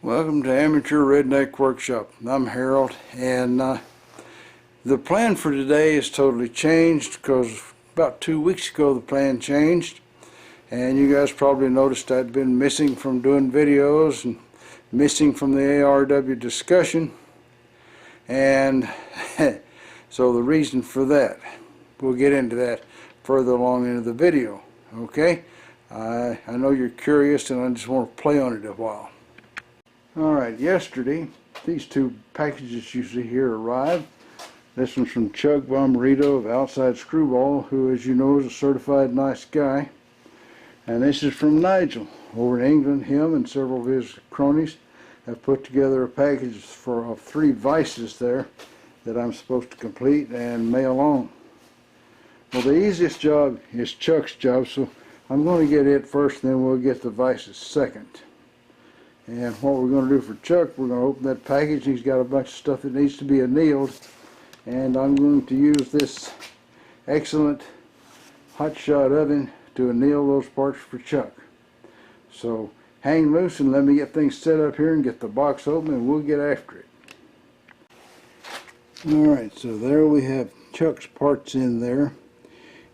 Welcome to Amateur Redneck Workshop. I'm Harold, and the plan for today is totally changed because about 2 weeks ago the plan changed, and you guys probably noticed I'd been missing from doing videos and missing from the ARW discussion, and so the reason for that, we'll get into that further along into the video. Okay, I know you're curious and I just want to play on it a while. Alright, yesterday these two packages you see here arrived. This one's from Chuck Bomarito of Outside Screwball, who, as you know, is a certified nice guy. And this is from Nigel over in England. Him and several of his cronies have put together a package of 3 vices there that I'm supposed to complete and mail on. Well, the easiest job is Chuck's job, so I'm going to get it first, and then we'll get the vices second. And what we're going to do for Chuck, we're going to open that package. He's got a bunch of stuff that needs to be annealed, and I'm going to use this excellent hot shot oven to anneal those parts for Chuck. So hang loose and let me get things set up here and get the box open, and we'll get after it. Alright, so there we have Chuck's parts in there,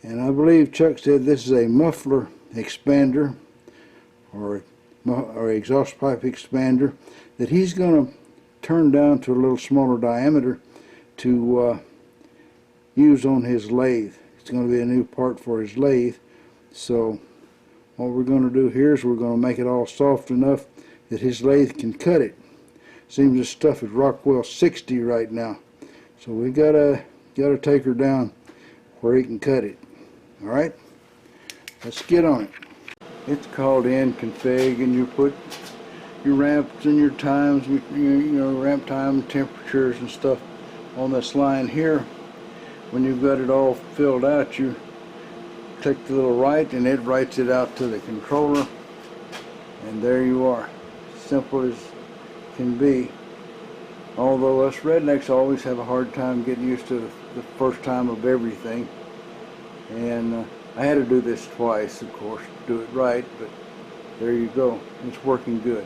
and I believe Chuck said this is a muffler expander or exhaust pipe expander that he's going to turn down to a little smaller diameter to use on his lathe. It's going to be a new part for his lathe. So what we're going to do here is we're going to make it all soft enough that his lathe can cut it. Seems this stuff is Rockwell 60 right now, so we gotta take her down where he can cut it. All right, let's get on it. It's called in config, and you put your ramps and your times, you know, ramp time, temperatures and stuff on this line here. When you've got it all filled out, you click the little right and it writes it out to the controller, and there you are. Simple as can be. Although us rednecks always have a hard time getting used to the first time of everything, and I had to do this twice, of course, to do it right, but there you go. It's working good.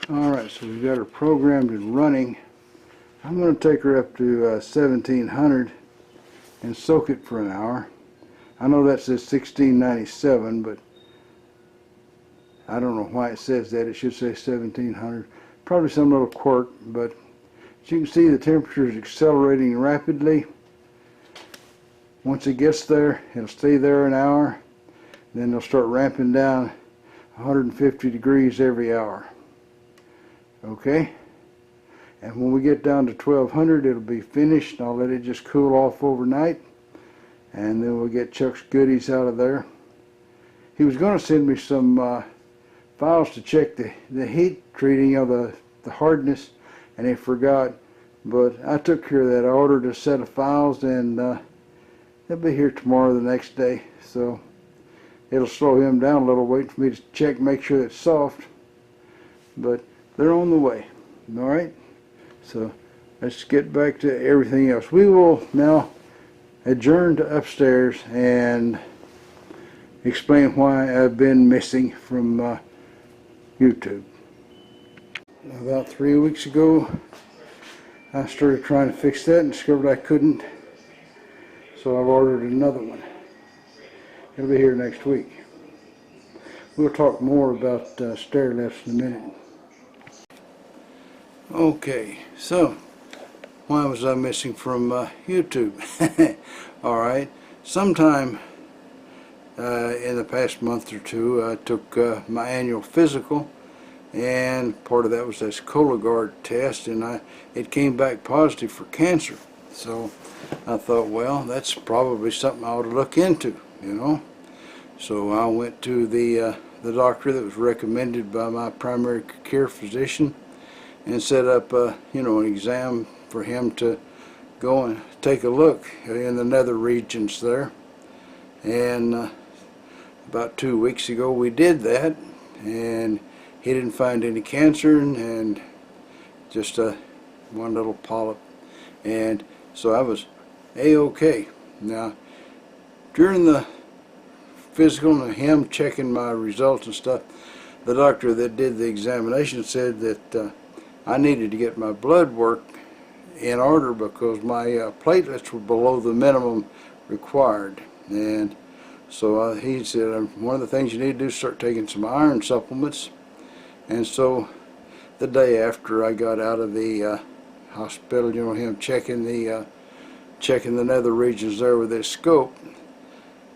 Alright, so we've got her programmed and running. I'm going to take her up to 1700 and soak it for an hour. I know that says 1697, but I don't know why it says that. It should say 1700. Probably some little quirk, but as you can see, the temperature is accelerating rapidly. Once it gets there, it'll stay there an hour, then it'll start ramping down 150 degrees every hour. Okay? And when we get down to 1200, it'll be finished. I'll let it just cool off overnight, and then we'll get Chuck's goodies out of there. He was going to send me some files to check the heat treating of the hardness, and he forgot. But I took care of that. I ordered a set of files, and they'll be here tomorrow, the next day, so it'll slow him down a little, waiting for me to check, make sure it's soft, but they're on the way. Alright, so let's get back to everything else. We will now adjourn to upstairs and explain why I've been missing from YouTube. About 3 weeks ago I started trying to fix that and discovered I couldn't. So I've ordered another one. It'll be here next week. We'll talk more about stair lifts in a minute. Okay, so why was I missing from YouTube? Alright, sometime in the past month or two I took my annual physical, and part of that was this Cologuard test, and it came back positive for cancer. So I thought, well, that's probably something I ought to look into, you know. So I went to the doctor that was recommended by my primary care physician and set up, you know, an exam for him to go and take a look in the nether regions there. And about 2 weeks ago we did that, and he didn't find any cancer, and just one little polyp. And so I was A-okay. Now, during the physical and him checking my results and stuff, the doctor that did the examination said that I needed to get my blood work in order because my platelets were below the minimum required. And so he said, one of the things you need to do is start taking some iron supplements. And so the day after I got out of the hospital, you know, him checking the nether regions there with his scope,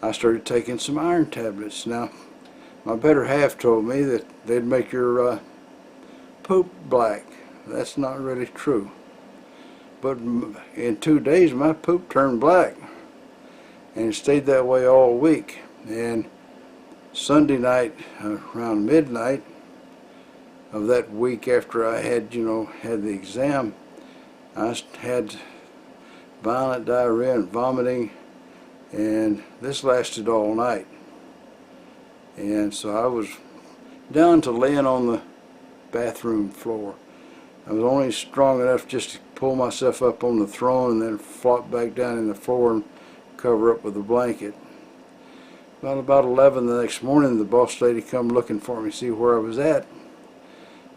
I started taking some iron tablets. Now, my better half told me that they'd make your poop black. That's not really true. But in 2 days, my poop turned black, and it stayed that way all week. And Sunday night, around midnight of that week after I had, had the exam, I had violent diarrhea and vomiting, and this lasted all night. And so I was down to laying on the bathroom floor. I was only strong enough just to pull myself up on the throne and then flop back down in the floor and cover up with a blanket. Well, about 11 the next morning, the boss lady come looking for me to see where I was at.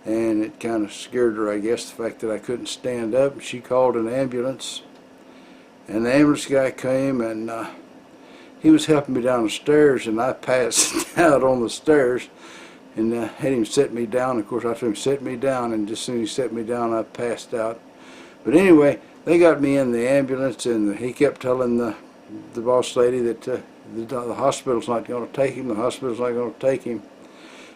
And it kind of scared her, I guess, the fact that I couldn't stand up. She called an ambulance. And the ambulance guy came, and he was helping me down the stairs, and I passed out on the stairs. And had him set me down. Of course, I told him set me down, and just as soon as he set me down, I passed out. But anyway, they got me in the ambulance, and he kept telling the boss lady that the hospital's not going to take him. The hospital's not going to take him.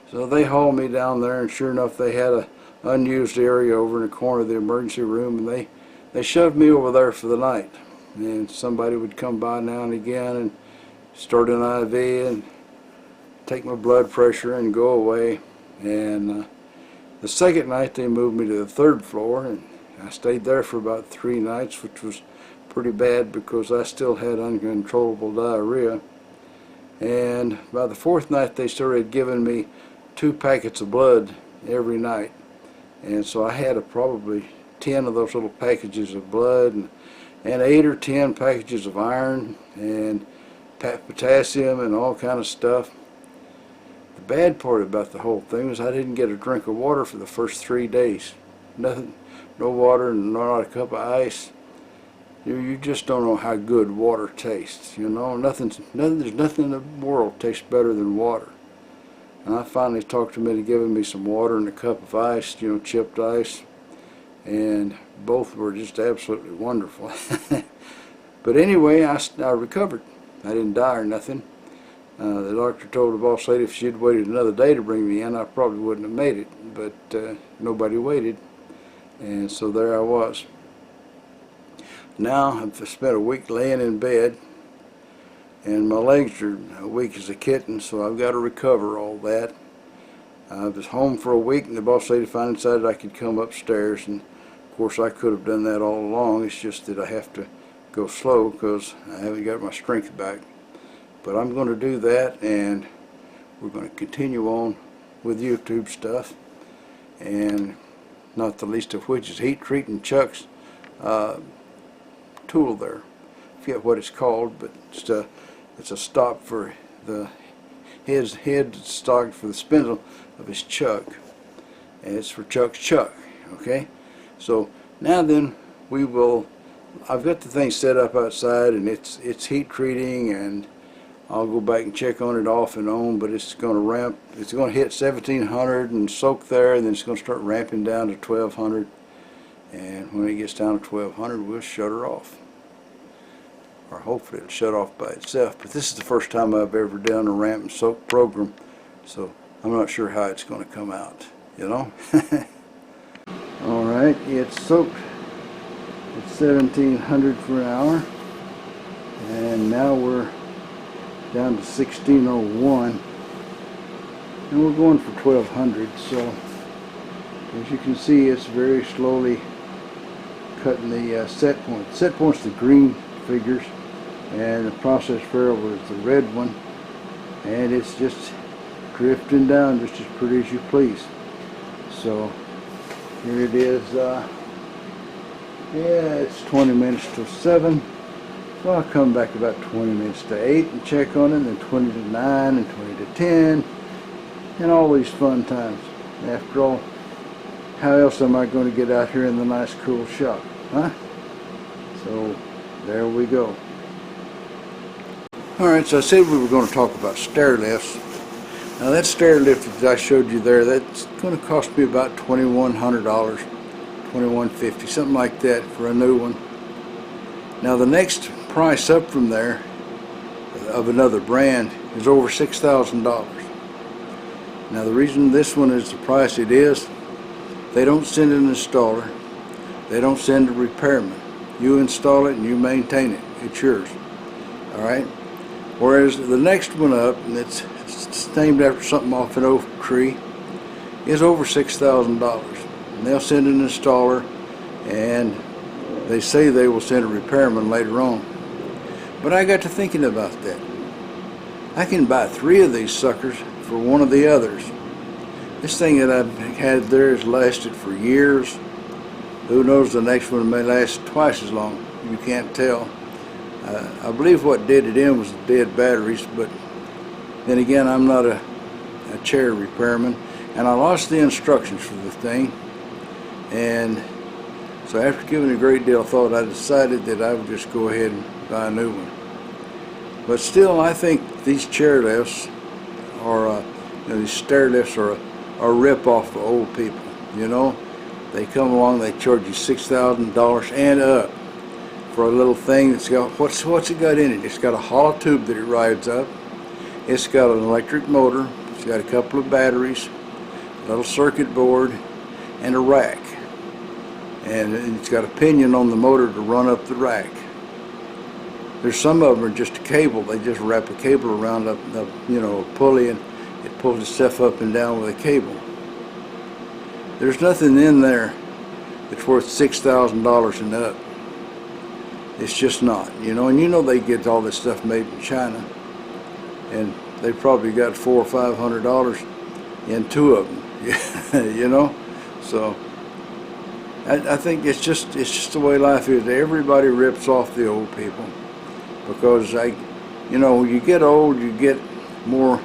So they hauled me down there, and sure enough, they had a unused area over in the corner of the emergency room, and they shoved me over there for the night. And somebody would come by now and again and start an IV and take my blood pressure and go away. And the second night they moved me to the 3rd floor, and I stayed there for about 3 nights, which was pretty bad because I still had uncontrollable diarrhea. And by the 4th night they started giving me 2 packets of blood every night. And so I had probably 10 of those little packages of blood, and 8 or 10 packages of iron and potassium and all kind of stuff. The bad part about the whole thing was I didn't get a drink of water for the first 3 days. Nothing, no water, and not a cup of ice. You just don't know how good water tastes. There's nothing in the world tastes better than water. And I finally talked them into giving me some water and a cup of ice, chipped ice, and both were just absolutely wonderful. But anyway, I recovered. I didn't die or nothing. The doctor told the boss lady if she'd waited another day to bring me in, I probably wouldn't have made it. But nobody waited, and so there I was. Now I've spent a week laying in bed, and my legs are weak as a kitten, so I've got to recover all that. I was home for a week, and the boss lady finally decided I could come upstairs, and of course I could have done that all along. It's just that I have to go slow because I haven't got my strength back. But I'm going to do that, and we're going to continue on with YouTube stuff, and not the least of which is heat treating Chuck's tool there. I forget what it's called, but it's a stop for his head stock for the spindle of his chuck, and it's for Chuck's chuck. Okay, so now then I've got the thing set up outside, and it's heat treating, and I'll go back and check on it off and on, but it's going to ramp. It's going to hit 1700 and soak there, and then it's going to start ramping down to 1200. And when it gets down to 1200, we'll shut her off. Or hopefully it'll shut off by itself. But this is the first time I've ever done a ramp and soak program, so I'm not sure how it's going to come out, Alright, it's soaked at 1700 for an hour, and now we're down to 1601, and we're going for 1200. So as you can see, it's very slowly cutting the set point. Set point's the green figures, and the process variable is the red one, and it's just drifting down just as pretty as you please. So here it is. It's 20 minutes till 7. So I'll come back about 20 minutes to 8 and check on it, and then 20 to 9 and 20 to 10, and all these fun times. After all, how else am I going to get out here in the nice cool shop, huh? So there we go. Alright, so I said we were going to talk about stair lifts. Now that stair lift that I showed you there, that's going to cost me about $2,100, $2,150, something like that for a new one. Now the next price up from there of another brand is over $6,000. Now the reason this one is the price it is, they don't send an installer, they don't send a repairman. You install it and you maintain it. It's yours. Alright? Whereas the next one up, and it's named after something off an oak tree, is over $6,000. And they'll send an installer, and they say they will send a repairman later on. But I got to thinking about that. I can buy 3 of these suckers for one of the others. This thing that I've had there has lasted for years. Who knows, the next one may last twice as long. You can't tell. I believe what did it in was the dead batteries, but then again, I'm not a chair repairman, and I lost the instructions for the thing, and so after giving a great deal of thought, I decided that I would just go ahead and buy a new one. But still, I think these chair lifts are, these stair lifts are a rip-off for old people. You know, they come along, they charge you $6,000 and up for a little thing that's got, what's it got in it? It's got a hollow tube that it rides up. It's got an electric motor. It's got a couple of batteries, a little circuit board, and a rack. And it's got a pinion on the motor to run up the rack. There's some of them are just a cable. They just wrap a cable around a pulley, and it pulls itself up and down with a cable. There's nothing in there that's worth $6,000 and up. It's just not, and they get all this stuff made in China, and they probably got $400 or $500 in 2 of them, So I think it's just the way life is. Everybody rips off the old people because when you get old, you get more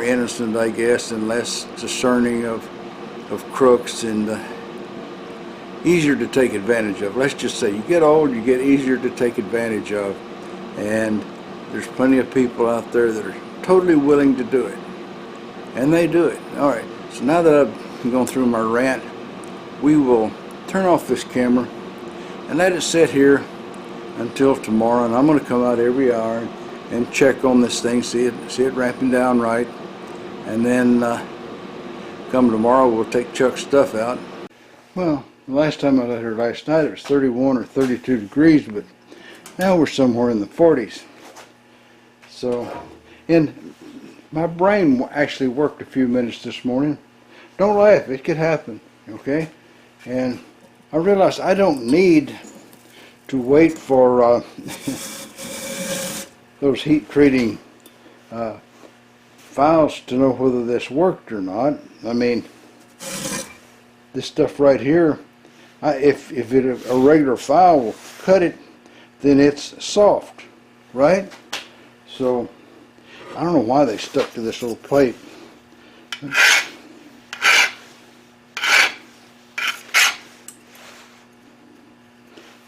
innocent, I guess, and less discerning of crooks and easier to take advantage of. Let's just say you get old, you get easier to take advantage of, and there's plenty of people out there that are totally willing to do it, and they do it. Alright, so now that I've gone through my rant, we will turn off this camera and let it sit here until tomorrow, and I'm going to come out every hour and check on this thing, see it ramping down right, and then come tomorrow we'll take Chuck's stuff out. Well, the last time I was here last night it was 31 or 32 degrees, but now we're somewhere in the 40s. So, and my brain actually worked a few minutes this morning. Don't laugh, it could happen, okay? And I realized I don't need to wait for those heat treating files to know whether this worked or not. I mean, this stuff right here, if a regular file will cut it, then it's soft, right? So I don't know why they stuck to this little plate.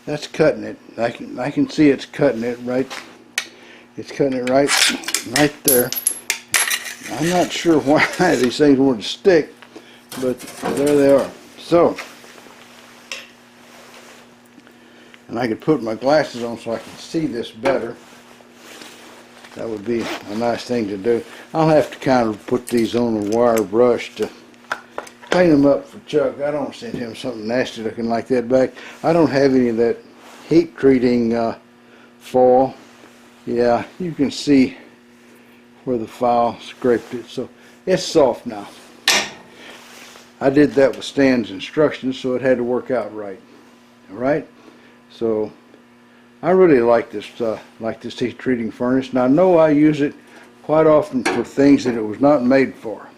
That's cutting it. I can see it's cutting it right. It's cutting it right there. I'm not sure why these things want to stick, but there they are. So, and I could put my glasses on so I can see this better. That would be a nice thing to do. I'll have to kind of put these on a wire brush to clean them up for Chuck. I don't send him something nasty looking like that back. I don't have any of that heat treating foil. Yeah, you can see where the file scraped it, so it's soft now. I did that with Stan's instructions, so it had to work out right. Alright? So I really like this heat treating furnace, and I know I use it quite often for things that it was not made for.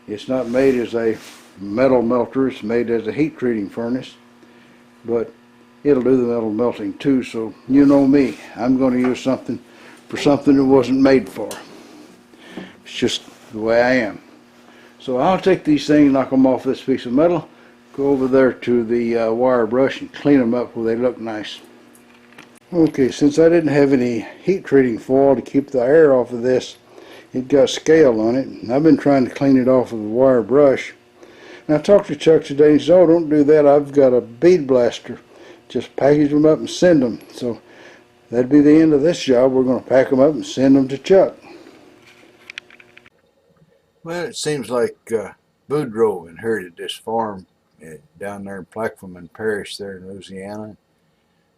It's not made as a metal melter, it's made as a heat treating furnace, but it'll do the metal melting too. So you know me, I'm going to use something for something it wasn't made for. It's just the way I am. So I'll take these things, knock them off this piece of metal, go over there to the wire brush and clean them up where they look nice. Okay, since I didn't have any heat treating foil to keep the air off of this, it got scale on it, and I've been trying to clean it off with a wire brush. And I talked to Chuck today, and he said, "Oh, don't do that. I've got a bead blaster. Just package them up and send them." So that'd be the end of this job. We're going to pack them up and send them to Chuck. Well, it seems like Boudreaux inherited this farm down there in Plaquemine Parish there in Louisiana.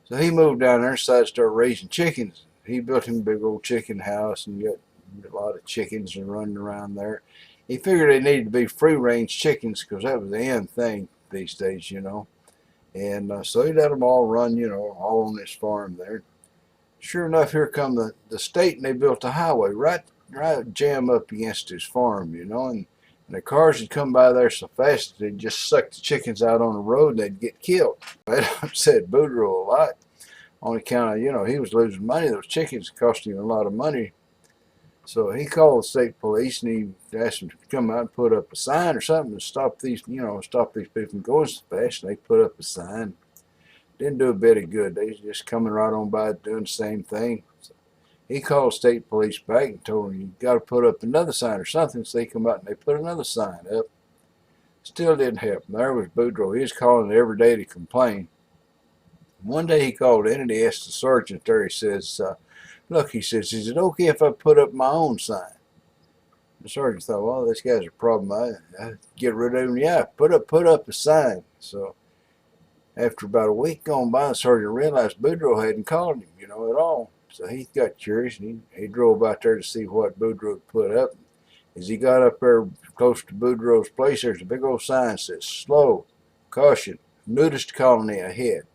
So he moved down there and decided to start raising chickens. He built him a big old chicken house and got a lot of chickens and running around there. He figured they needed to be free-range chickens because that was the end thing these days, you know. And so he let them all run, you know, all on this farm there. Sure enough, here come the state, and they built a highway right jam up against his farm, you know. And the cars would come by there so fast they'd just suck the chickens out on the road and they'd get killed. That upset Boudreaux a lot on account of, you know, he was losing money. Those chickens cost him a lot of money. So he called the state police and he asked them to come out and put up a sign or something to stop these, you know, stop these people from going so fast. And they put up a sign. Didn't do a bit of good. They was just coming right on by doing the same thing. So he called state police back and told them, "You got to put up another sign or something." So they come out and they put another sign up. Still didn't help. And there was Boudreaux. He was calling every day to complain. One day he called in and he asked the sergeant there. He says, "Look," he says, "is it okay if I put up my own sign?" The sergeant thought, "Well, this guy's a problem. I get rid of him." "Yeah, put up a sign." So after about a week gone by, the sergeant realized Boudreaux hadn't called him, you know, at all. So he got curious and he drove out there to see what Boudreaux had put up. As he got up there close to Boudreaux's place, there's a big old sign that says, "Slow, caution, nudist colony ahead."